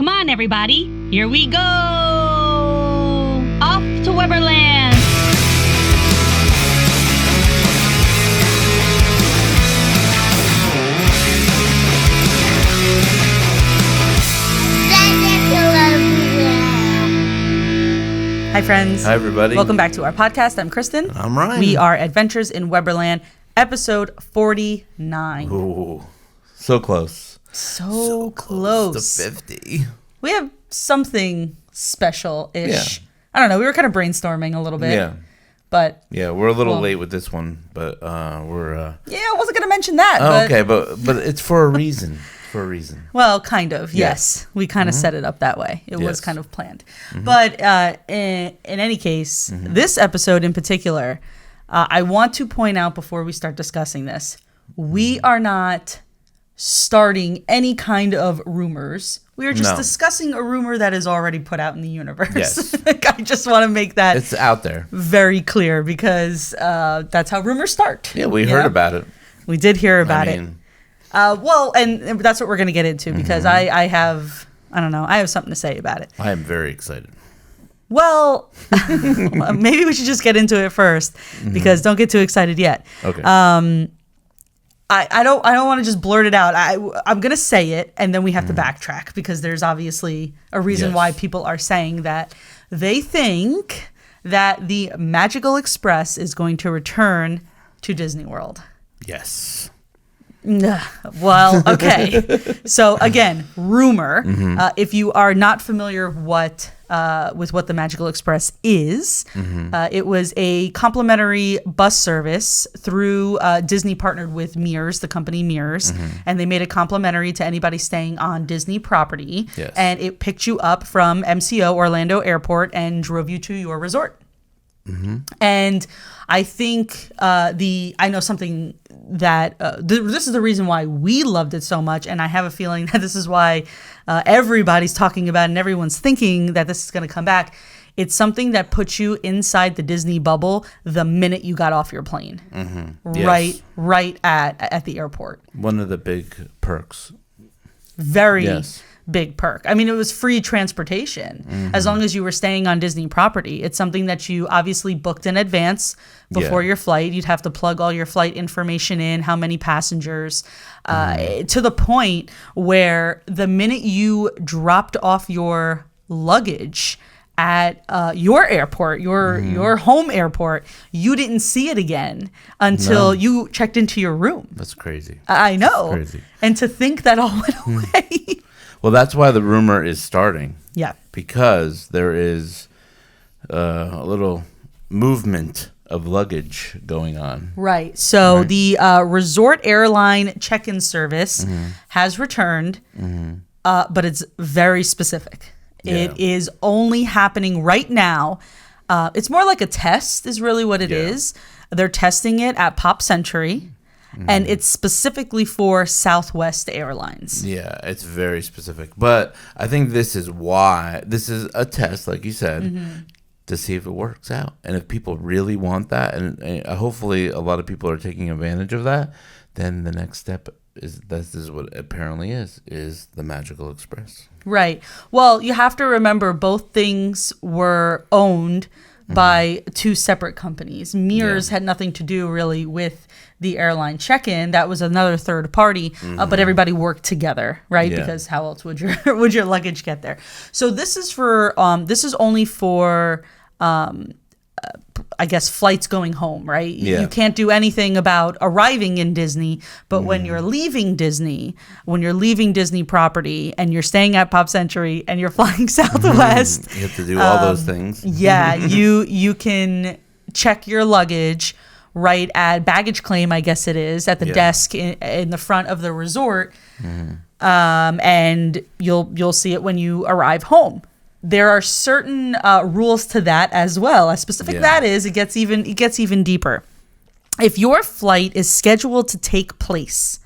Come on, everybody. Here we go. Off to Weberland. Hi, friends. Hi, everybody. Welcome back to our podcast. I'm Kristen. I'm Ryan. We are Adventures in Weberland, episode 49. Ooh, so close. So close to 50. We have something special-ish. Yeah. I don't know. We were kind of brainstorming a little bit. Yeah. But we're a little late with this one, but we're... Yeah, I wasn't going to mention that. okay, but it's for a reason. Well, kind of, yes. We kind of set it up that way. It was kind of planned. But in any case, this episode in particular, I want to point out before we start discussing this, we are not starting any kind of rumors. We are just discussing a rumor that is already put out in the universe. Yes. I just want to make that it's out there very clear because that's how rumors start. Yeah, we heard about it. We did hear about it. Well, and that's what we're going to get into because I have something to say about it. I am very excited. Well, maybe we should just get into it first because don't get too excited yet. Okay. I don't want to just blurt it out. I'm going to say it and then we have to backtrack because there's obviously a reason why people are saying that they think that the Magical Express is going to return to Disney World. Yes. Well, okay. So again, rumor. If you are not familiar with what the Magical Express is, it was a complimentary bus service through Disney partnered with Mears, the company Mears, and they made it complimentary to anybody staying on Disney property. Yes. And it picked you up from MCO Orlando Airport and drove you to your resort. And I think I know something that this is the reason why we loved it so much, and I have a feeling that this is why everybody's talking about it and everyone's thinking that this is going to come back. It's something that puts you inside the Disney bubble the minute you got off your plane, right at the airport. One of the big perks. Very big perk. I mean, it was free transportation as long as you were staying on Disney property. It's something that you obviously booked in advance before your flight. You'd have to plug all your flight information in, how many passengers, to the point where the minute you dropped off your luggage at your airport, your home airport, you didn't see it again until you checked into your room. That's crazy. I know. That's crazy. And to think that all went away. Well, that's why the rumor is starting. Yeah. Because there is a little movement of luggage going on. Right. So the Resort Airline Check-In Service has returned, but it's very specific. Yeah. It is only happening right now. It's more like a test is really what it is. They're testing it at Pop Century. And it's specifically for Southwest Airlines. Yeah, it's very specific. But I think this is why. This is a test, like you said, to see if it works out. And if people really want that, and hopefully a lot of people are taking advantage of that, then the next step is this is what it apparently is the Magical Express. Right. Well, you have to remember both things were owned by two separate companies. Mears had nothing to do really with the Airline Check-In. That was another third party, but everybody worked together, right? Because how else would your luggage get there? So this is for this is only for I guess flights going home, right? Yeah. You can't do anything about arriving in Disney, but when you're leaving Disney property and you're staying at Pop Century and you're flying Southwest, you have to do all those things. Yeah, you can check your luggage right at baggage claim, I guess it is, at the desk in the front of the resort, and you'll see it when you arrive home. There are certain rules to that as well. As specific that is, it gets even deeper. If your flight is scheduled to take place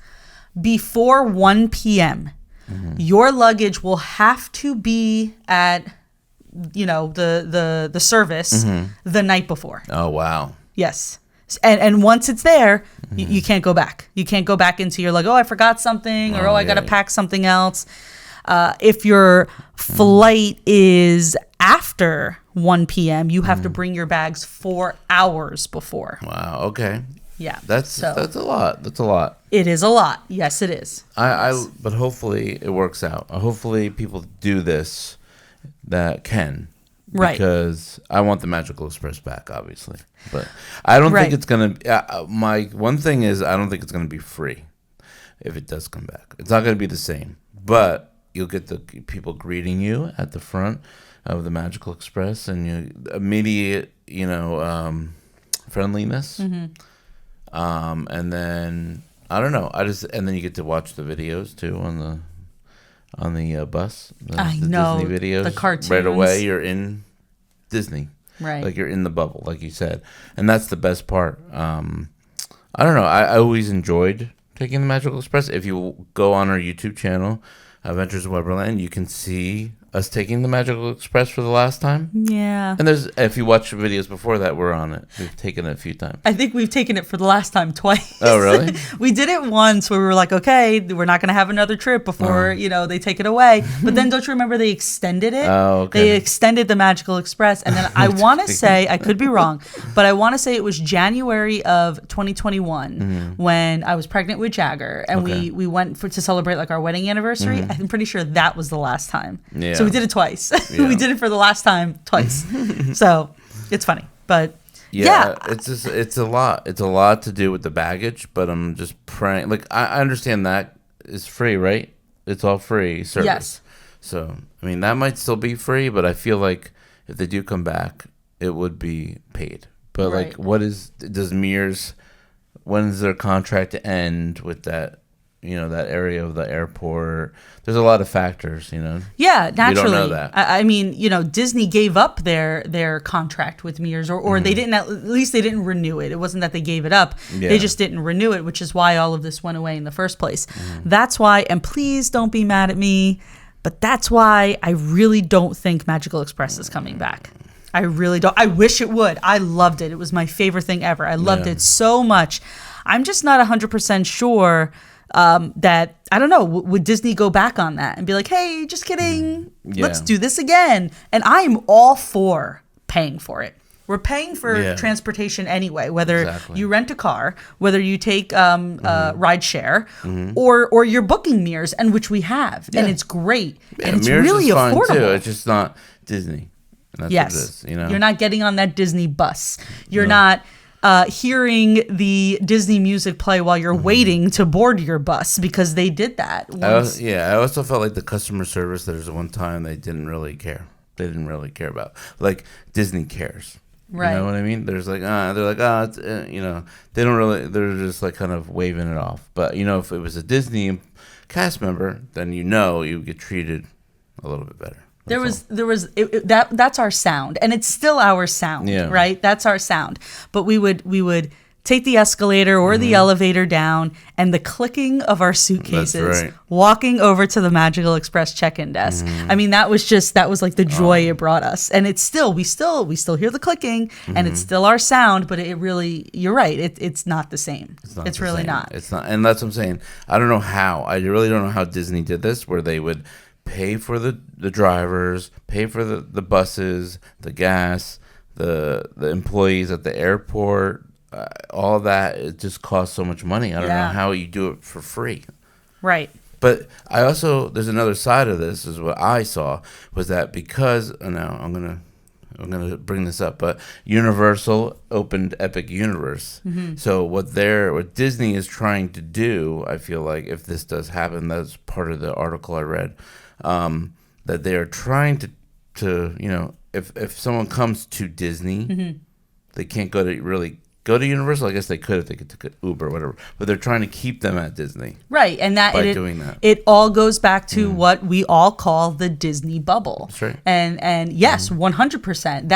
before 1 p.m., your luggage will have to be at the service the night before. Oh wow. Yes. And once it's there, you can't go back. You can't go back into your like, oh, I forgot something, or I got to pack something else. If your flight is after 1 p.m., you have to bring your bags 4 hours before. Wow. Okay. Yeah. That's a lot. That's a lot. It is a lot. Yes, it is. But hopefully it works out. Hopefully people do this that can. Right. Because I want the Magical Express back, obviously. But I don't think it's going to... my one thing is I don't think it's going to be free if it does come back. It's not going to be the same. But you'll get the people greeting you at the front of the Magical Express and immediate, friendliness. Mm-hmm. And then I don't know. And then you get to watch the videos too on the bus. The Disney videos. The cartoons. Right away, you're in Disney. Right. Like you're in the bubble, like you said, and that's the best part. I don't know. I always enjoyed taking the Magical Express. If you go on our YouTube channel, Adventures in Weberland, you can see us taking the Magical Express for the last time. Yeah. And if you watch videos before that, we're on it. We've taken it a few times. I think we've taken it for the last time twice. Oh, really? We did it once where we were like, okay, we're not going to have another trip before, they take it away. But then don't you remember they extended it? Oh, okay. They extended the Magical Express. And then I want to say, I could be wrong, but I want to say it was January of 2021 when I was pregnant with Jagger. And we went to celebrate like our wedding anniversary. I'm pretty sure that was the last time. Yeah. So we did it twice. Yeah. We did it for the last time twice. So it's funny. But yeah, it's a lot. It's a lot to do with the baggage, but I'm just praying. Like I understand that is free, right? It's all free service. Yes. So I mean that might still be free, but I feel like if they do come back, it would be paid. But like, does Mears? When does their contract end with that? That area of the airport. There's a lot of factors, Yeah, naturally. We don't know that. I mean, Disney gave up their contract with Mears, or they didn't. At least they didn't renew it. It wasn't that they gave it up. Yeah. They just didn't renew it, which is why all of this went away in the first place. That's why, and please don't be mad at me, but that's why I really don't think Magical Express is coming back. I really don't. I wish it would. I loved it. It was my favorite thing ever. I loved it so much. I'm just not 100% sure that, I don't know, would Disney go back on that and be like, hey, just kidding, let's do this again? And I'm all for paying for it. We're paying for transportation anyway, whether you rent a car, whether you take ride share, or you're booking Mears, and which we have, and it's great, and it's Mears really is fine affordable. too. It's just not Disney. And that's what it is, You're not getting on that Disney bus. You're not hearing the Disney music play while you're waiting to board your bus, because they did that once. I also felt like the customer service, there's one time they didn't really care. They didn't really care about, like, Disney cares. Right. You know what I mean? There's like, it's, they don't really, they're just like kind of waving it off. But, if it was a Disney cast member, then you get treated a little bit better. That's our sound, and it's still our sound, right? That's our sound. But we would take the escalator or the elevator down, and the clicking of our suitcases, walking over to the Magical Express check-in desk. I mean, that was like the joy it brought us. And it's still, we still hear the clicking, and it's still our sound, but it really, you're right, it's not the same. It's really not. It's not, and that's what I'm saying. I don't know how. I really don't know how Disney did this, where they would pay for the drivers, pay for the buses, the gas, the employees at the airport, all that. It just costs so much money. I don't know how you do it for free. Right. But there's another side of this, is what I saw, was that because, now I'm gonna bring this up, but Universal opened Epic Universe. So what Disney is trying to do, I feel like, if this does happen, that's part of the article I read, that they are trying to if someone comes to Disney, they can't go to Universal. I guess they could if they could take Uber or whatever, but they're trying to keep them at Disney. Right, and doing that. It all goes back to what we all call the Disney bubble. That's right. And yes, 100%.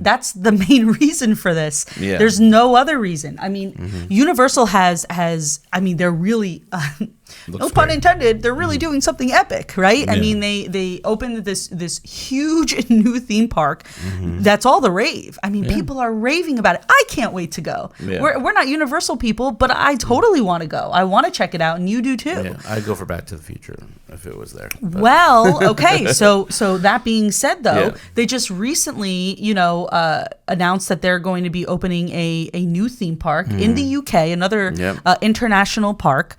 That's the main reason for this. Yeah. There's no other reason. I mean, Universal has. I mean, they're really. no pun intended, they're really doing something epic, right? Yeah. I mean, they opened this huge new theme park. That's all the rave. I mean, people are raving about it. I can't wait to go. Yeah. We're not Universal people, but I totally want to go. I want to check it out, and you do too. Yeah, I'd go for Back to the Future if it was there. But. Well, okay. So that being said, though, they just recently, announced that they're going to be opening a new theme park in the UK, another international park.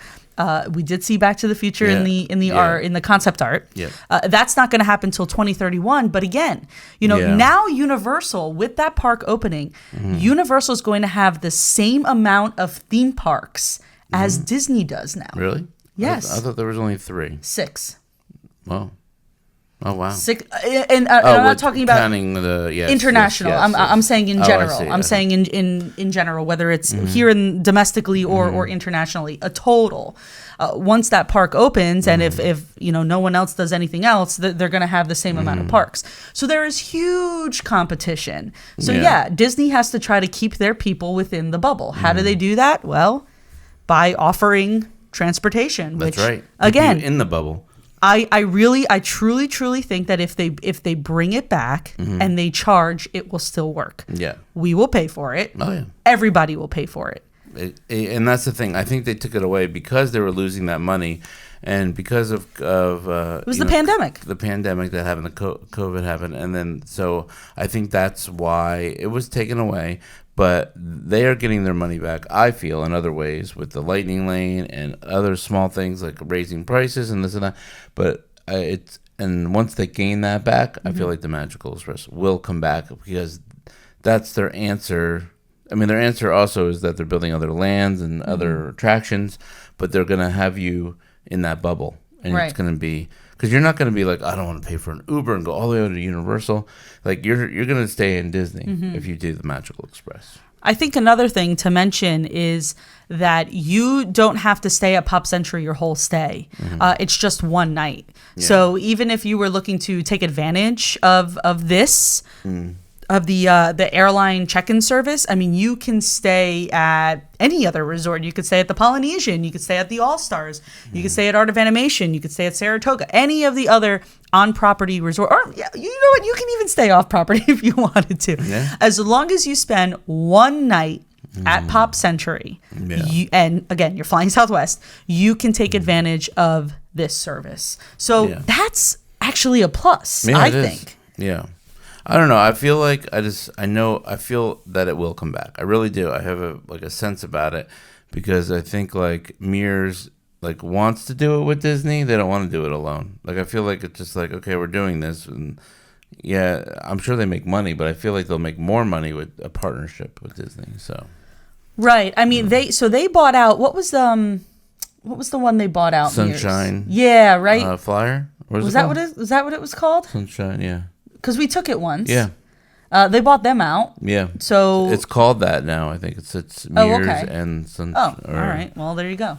We did see Back to the Future in the concept art. Yeah. That's not going to happen until 2031. But again, now Universal, with that park opening, Universal is going to have the same amount of theme parks as Disney does now. Really? Yes. I thought there was only 3. 6. Wow. Oh wow! 6, and I'm not talking about international. Yes, I'm saying in general. I'm saying in general, whether it's here domestically or internationally, a total. Once that park opens, and if no one else does anything else, they're going to have the same amount of parks. So there is huge competition. So Disney has to try to keep their people within the bubble. How do they do that? Well, by offering transportation. That's right. Again, in the bubble. I truly think that if they bring it back and they charge, it will still work. Yeah. We will pay for it. Oh yeah. Everybody will pay for it. And that's the thing. I think they took it away because they were losing that money, and because of it was the pandemic. The pandemic that happened, the COVID happened, and then so I think that's why it was taken away. But they are getting their money back, I feel, in other ways with the Lightning Lane and other small things like raising prices and this and that. But and once they gain that back, I feel like the Magical Express will come back because that's their answer. I mean, their answer also is that they're building other lands and other attractions, but they're going to have you in that bubble. And it's going to be... Because you're not going to be like, I don't want to pay for an Uber and go all the way over to Universal. Like, you're going to stay in Disney if you do the Magical Express. I think another thing to mention is that you don't have to stay at Pop Century your whole stay. It's just one night. Yeah. So even if you were looking to take advantage of this... of the airline check-in service, I mean, you can stay at any other resort. You could stay at the Polynesian. You could stay at the All-Stars. You could stay at Art of Animation. You could stay at Saratoga. Any of the other on-property resort. Or, you know what? You can even stay off-property if you wanted to. Yeah. As long as you spend one night at Pop Century, and again, you're flying Southwest, you can take advantage of this service. So that's actually a plus, I think. Yeah. I don't know. I feel like I feel that it will come back. I really do. I have a sense about it because I think like Mears wants to do it with Disney. They don't want to do it alone. Like I feel like it's just like, okay, we're doing this, and I'm sure they make money, but I feel like they'll make more money with a partnership with Disney. So right. I mean, they bought out. What was the one they bought out? Sunshine. Mears? Yeah. Right. Flyer. Was that what it was called? Sunshine. Yeah. Because we took it once. Yeah. They bought them out. Yeah. So it's called that now. I think it's Mears and Sunshine. Oh, all right. Well, there you go.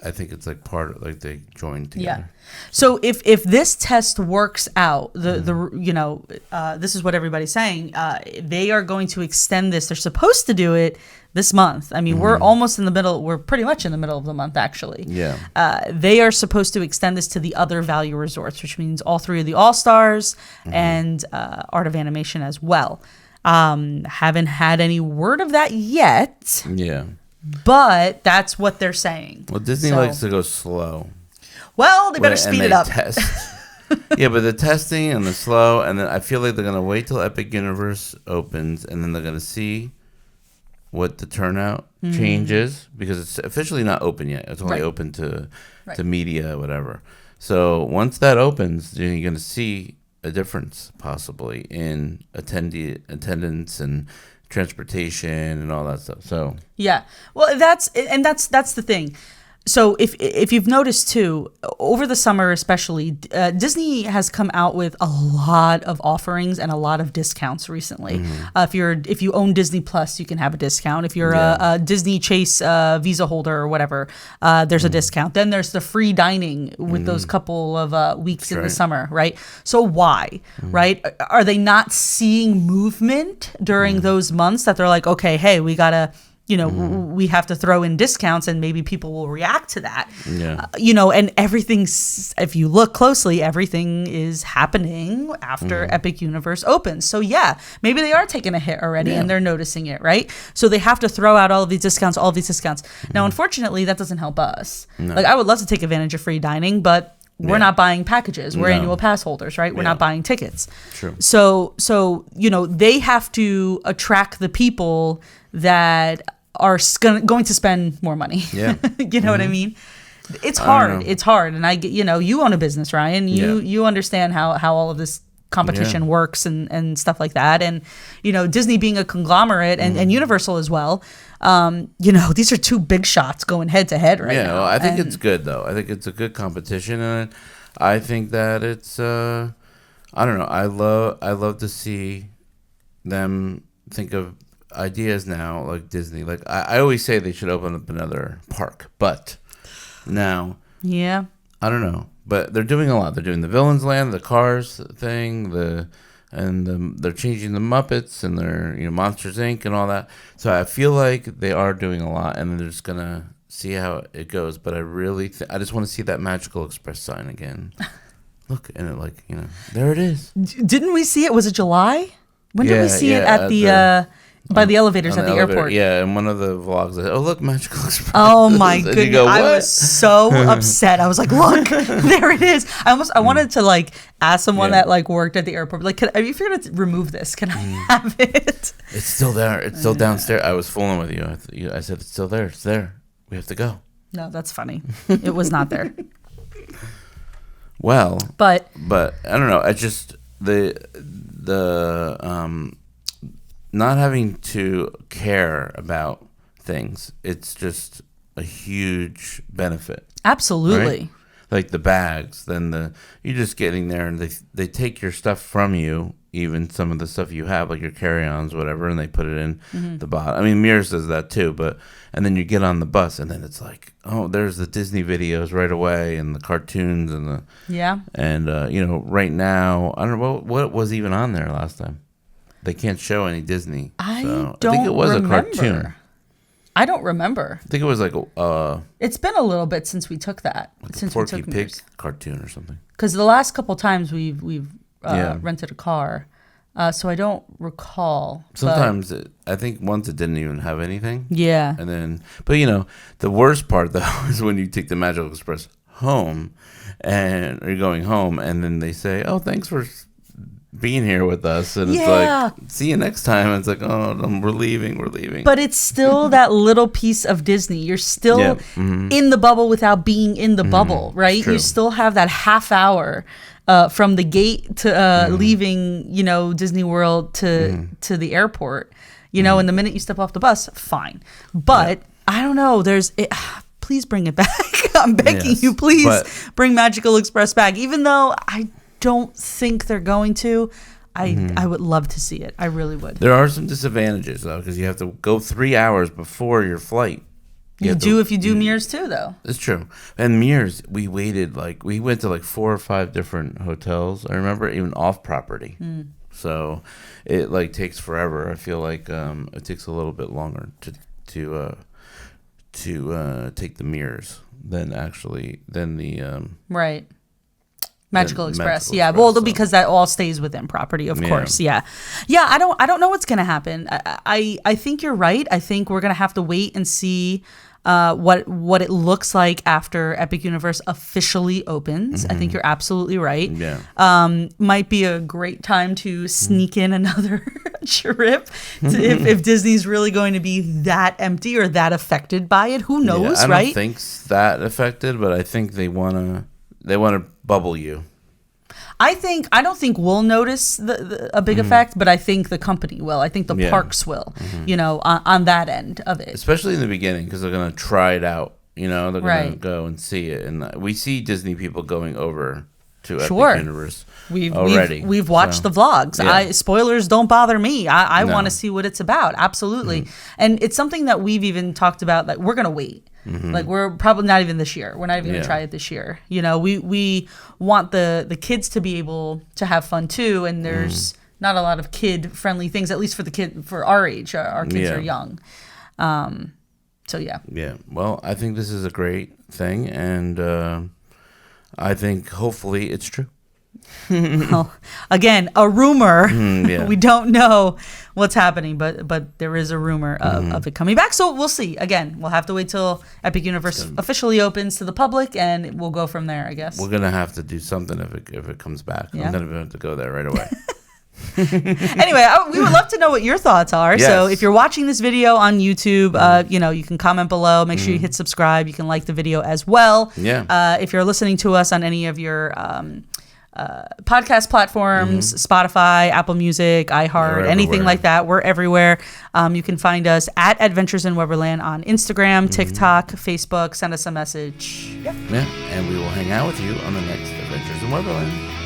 I think it's like part of like they joined together. Yeah. So if this test works out, this is what everybody's saying. They are going to extend this. They're supposed to do it this month. I mean, we're almost in the middle. We're pretty much in the middle of the month, actually. Yeah. They are supposed to extend this to the other value resorts, which means all 3 of the All-Stars and Art of Animation as well. Haven't had any word of that yet. Yeah. But that's what they're saying. Well, Disney likes to go slow. Well, they better speed it up. Test. Yeah, but the testing and the slow, and then I feel like they're going to wait till Epic Universe opens, and then they're going to see what the turnout changes, because it's officially not open yet. It's only open to media, whatever. So once that opens, you're going to see a difference possibly in attendance and transportation and all that stuff. So yeah, well, that's the thing. So if you've noticed too, over the summer especially, Disney has come out with a lot of offerings and a lot of discounts recently. If you own Disney Plus, you can have a discount. If you're a Disney Chase Visa holder or whatever, there's a discount. Then there's the free dining with those couple of weeks in the summer, right? So why, right? Are they not seeing movement during those months that they're like, okay, hey, we gotta we have to throw in discounts and maybe people will react to that. Yeah. And everything's, if you look closely, everything is happening after Epic Universe opens. So yeah, maybe they are taking a hit already and they're noticing it, right? So they have to throw out all of these discounts. Now, unfortunately, that doesn't help us. No. Like, I would love to take advantage of free dining, but we're not buying packages. We're annual pass holders, right? We're not buying tickets. True. So they have to attract the people that are going to spend more money. Yeah. You know what I mean? It's hard. It's hard. And you own a business, Ryan. You understand how all of this competition works and stuff like that. And, Disney being a conglomerate and Universal as well, these are two big shots going head to head right now. Yeah, I think it's good, though. I think it's a good competition. And I think that it's, I don't know. I love to see them think of ideas now like Disney. Like, I always say they should open up another park. But now, I don't know. But they're doing a lot. They're doing the Villains Land, the Cars thing, they're changing the Muppets and their Monsters Inc. and all that. So I feel like they are doing a lot, and they're just gonna see how it goes. But I really, I just want to see that Magical Express sign again. Look, and it there it is. Didn't we see it? Was it July? When did we see it at the by the elevators at the airport? Yeah, in one of the vlogs, look, Magical Express. Oh my goodness! I was so upset. I was like, look, there it is. I wanted to ask someone that worked at the airport, are you figured to remove this? Can I have it? It's still there. It's still downstairs. I was fooling with you. I said it's still there. It's there. We have to go. No, that's funny. It was not there. Well, but I don't know. I just the not having to care about things, it's just a huge benefit. Absolutely. Right? Like the bags, then you're just getting there and they take your stuff from you, even some of the stuff you have, like your carry-ons, whatever, and they put it in the bottom. I mean, Mears does that too, and then you get on the bus and then it's like, oh, there's the Disney videos right away and the cartoons and right now, I don't know what was even on there last time. They can't show any Disney. I think it was remember. A cartoon. I don't remember. I think it was it's been a little bit since we took that. Since a Porky Pig cartoon or something. Because the last couple times we've rented a car, so I don't recall. Sometimes I think once it didn't even have anything. Yeah. And then, but the worst part though is when you take the Magical Express home, and you're going home, and then they say, "Oh, thanks for being here with us," and it's like, see you next time. And it's like, oh, we're leaving. But it's still that little piece of Disney. You're still in the bubble without being in the bubble, right? True. You still have that half hour from the gate to leaving, Disney World to the airport. And the minute you step off the bus, fine. But I don't know. Please bring it back. I'm begging you, please bring Magical Express back. Even though I don't think they're going to. I would love to see it. I really would. There are some disadvantages though, because you have to go 3 hours before your flight. If you do Mears too, though. It's true. And Mears, we waited we went to 4 or 5 different hotels. I remember even off property. So it takes forever. I feel like it takes a little bit longer to take the Mears than the right. Magical Express. Well, because that all stays within property, of course. Yeah. I don't know what's gonna happen. I think you're right. I think we're gonna have to wait and see what it looks like after Epic Universe officially opens. I think you're absolutely right. Yeah. Might be a great time to sneak in another trip if Disney's really going to be that empty or that affected by it. Who knows, I right? I don't think that affected, but I think they wanna bubble you. I don't think we'll notice a big effect, but I think the company will. I think the parks will, on that end of it. Especially in the beginning, because they're going to try it out. They're going to go and see it. And we see Disney people going over to Epic Universe already. We've watched the vlogs. Yeah. Spoilers don't bother me. I want to see what it's about. Absolutely. And it's something that we've even talked about, we're going to wait. We're probably not even this year. We're not even going to try it this year. We want the kids to be able to have fun too. And there's not a lot of kid friendly things, at least for our age. Our kids are young. So yeah. Yeah. Well, I think this is a great thing, and I think hopefully it's true. Well, again, a rumor. Yeah. We don't know what's happening, but there is a rumor of it coming back. So we'll see. Again, we'll have to wait till Epic Universe officially opens to the public, and we'll go from there, I guess. We're gonna have to do something if it comes back. Yeah. I'm gonna have to go there right away. Anyway, we would love to know what your thoughts are. Yes. So if you're watching this video on YouTube, you can comment below. Make sure you hit subscribe. You can like the video as well. Yeah. If you're listening to us on any of your podcast platforms, Spotify, Apple Music, iHeart, anything like that, we're everywhere. You can find us at AdventuresInWeberland on Instagram, TikTok, Facebook. Send us a message. Yeah. And we will hang out with you on the next Adventures in Weberland.